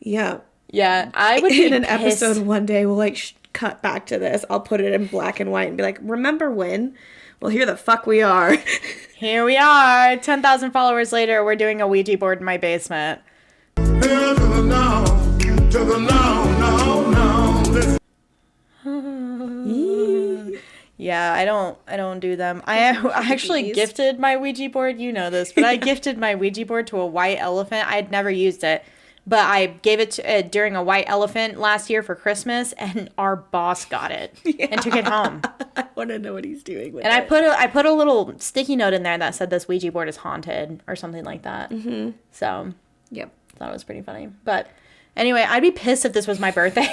Yeah. Yeah, I would be in an pissed. episode one day. We'll like cut back to this. I'll put it in black and white and be like, "Remember when?" Well, here the fuck we are. Here we are, 10,000 followers later. We're doing a Ouija board in my basement. Hell to the no, to the no, no, no. Yeah, I don't do them. I actually gifted my Ouija board. You know this, but I gifted my Ouija board to a white elephant. I'd never used it, but I gave it to, during a white elephant last year for Christmas, and our boss got it and took it home. I want to know what he's doing with And it. I put a little sticky note in there that said this Ouija board is haunted or something like that. Mm-hmm. So, Yep. that was pretty funny. But anyway, I'd be pissed if this was my birthday.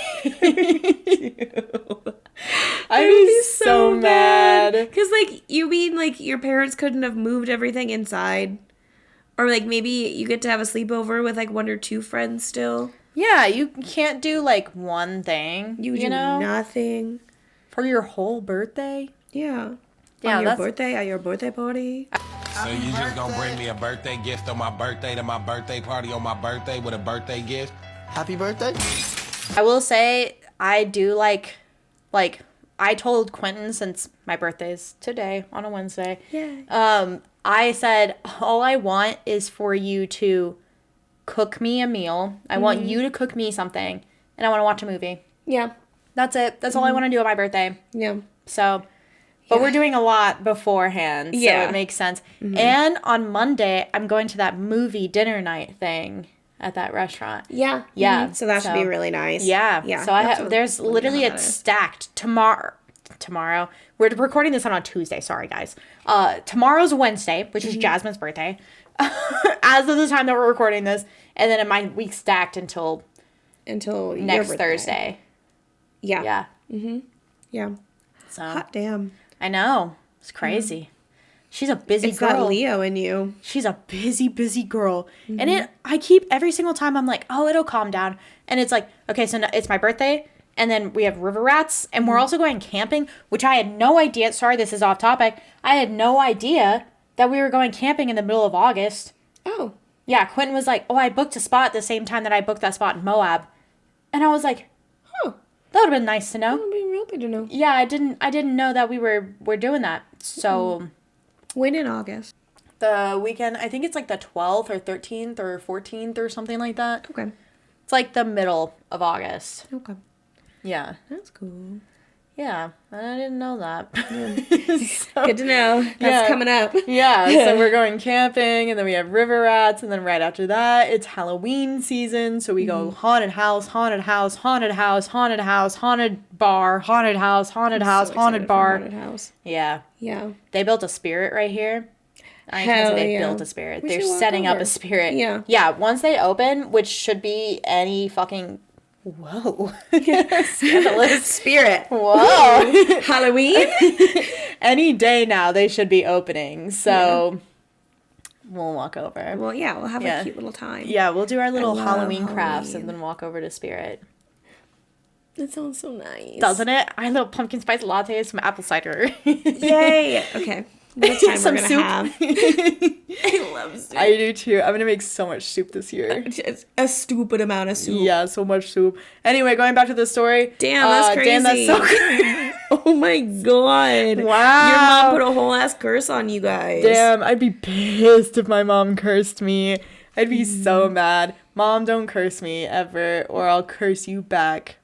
I'd be so mad. Because, like, you mean, like, your parents couldn't have moved everything inside? Or, like, maybe you get to have a sleepover with, like, one or two friends still? Yeah, you can't do, like, one thing, You do know? nothing. For your whole birthday? Yeah. Yeah, On your that's... birthday, at your birthday party? So you just gonna bring me a birthday gift on my birthday to my birthday party on my birthday with a birthday gift? Happy birthday. I will say, I do like, I told Quentin, since my birthday's today, on a Wednesday, Yeah. I said, all I want is for you to cook me a meal. I want you to cook me something. And I want to watch a movie. Yeah. That's it. That's all I want to do on my birthday. Yeah. So, but we're doing a lot beforehand. So Yeah. it makes sense. And on Monday, I'm going to that movie dinner night thing at that restaurant. Yeah. Yeah. So that should be really nice. Yeah. Yeah. So I That's have, what- there's let me know literally, how it's that is. stacked tomorrow. We're recording this on Tuesday. Sorry, guys. Tomorrow's Wednesday, which is Jasmine's birthday. As of the time that we're recording this. And then my week's stacked until Until your next birthday. Thursday. Yeah. Yeah. Yeah. So Hot damn. I know. It's crazy. She's a busy It's girl. that Leo in you. She's a busy girl. And I keep every single time I'm like, oh, it'll calm down. And it's like, okay, so it's my birthday. And then we have river rats. And we're also going camping, which I had no idea. Sorry, this is off topic. I had no idea that we were going camping in the middle of August. Oh. Yeah, Quentin was like, oh, I booked a spot at the same time that I booked that spot in Moab. And I was like, Oh. that would have been nice to know. That would be real good to know. Yeah, I didn't know that we're doing that. So When in August? the weekend, I think it's like the 12th or 13th or 14th or something like that. Okay. It's like the middle of August. Okay. Yeah. That's cool. Yeah. I didn't know that. Good to know. That's Yeah. coming up. Yeah, so we're going camping, and then we have river rats, and then right after that, it's Halloween season, so we go haunted house, haunted house, haunted house, haunted house, haunted bar, haunted house, haunted house, So haunted excited for bar. Haunted house. Yeah. Yeah. They built a spirit right here. I can't Hell say they yeah. built a spirit. We They're should walk setting up over. a spirit. Yeah. Yeah, once they open, which should be any fucking... Whoa. Scandalous spirit. Whoa. Halloween? Any day now, they should be opening, so... We'll walk over. Well, yeah, we'll have Yeah. a cute little time. Yeah, we'll do our little love Halloween crafts Halloween. and then walk over to Spirit. That sounds so nice. Doesn't it? Our little pumpkin spice lattes, some apple cider. Yay! Okay. What time Some we're gonna soup. have. I love soup. I do too. I'm gonna make so much soup this year. Just a stupid amount of soup. Yeah, so much soup. Anyway, going back to the story. Damn, that's crazy. Damn, that's so crazy. Oh my god. Wow. Your mom put a whole ass curse on you guys. Damn, I'd be pissed if my mom cursed me. I'd be so mad. Mom, don't curse me ever, or I'll curse you back.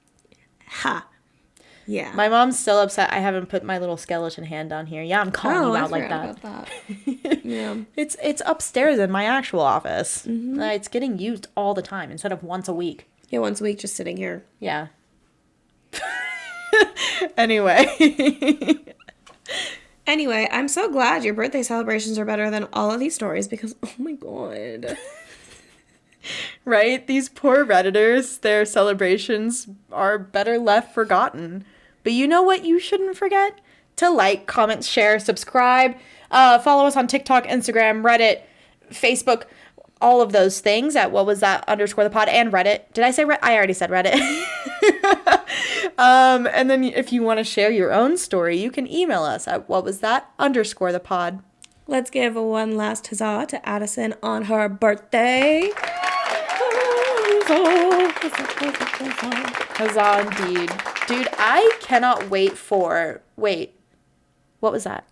Ha. Yeah. My mom's still upset I haven't put my little skeleton hand down here. Yeah, I'm calling you I out like forgot that. about that. Yeah. It's upstairs in my actual office. It's getting used all the time instead of once a week. Yeah, once a week just sitting here. Yeah. Anyway. Anyway, I'm so glad your birthday celebrations are better than all of these stories because, oh my god. Right? These poor Redditors, their celebrations are better left forgotten. But you know what you shouldn't forget? To like, comment, share, subscribe. Follow us on TikTok, Instagram, Reddit, Facebook, all of those things at what was that _ the pod and Reddit. Did I say Reddit? I already said Reddit. And then if you want to share your own story, you can email us at what was that _ the pod. Let's give one last huzzah to Addison on her birthday. Huzzah indeed. Dude, I cannot wait for... Wait. What was that?